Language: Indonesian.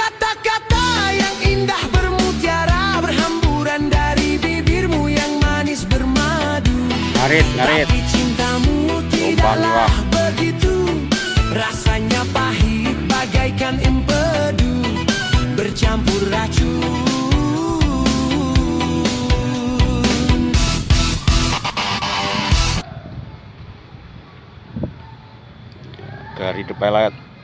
Kata-kata yang indah bermutiara berhamburan dari bibirmu yang manis bermadu. Ngarit. Tapi cintamu tidaklah begitu, rasanya pahit bagaikan empedu bercampur racun. Dari The Pelet.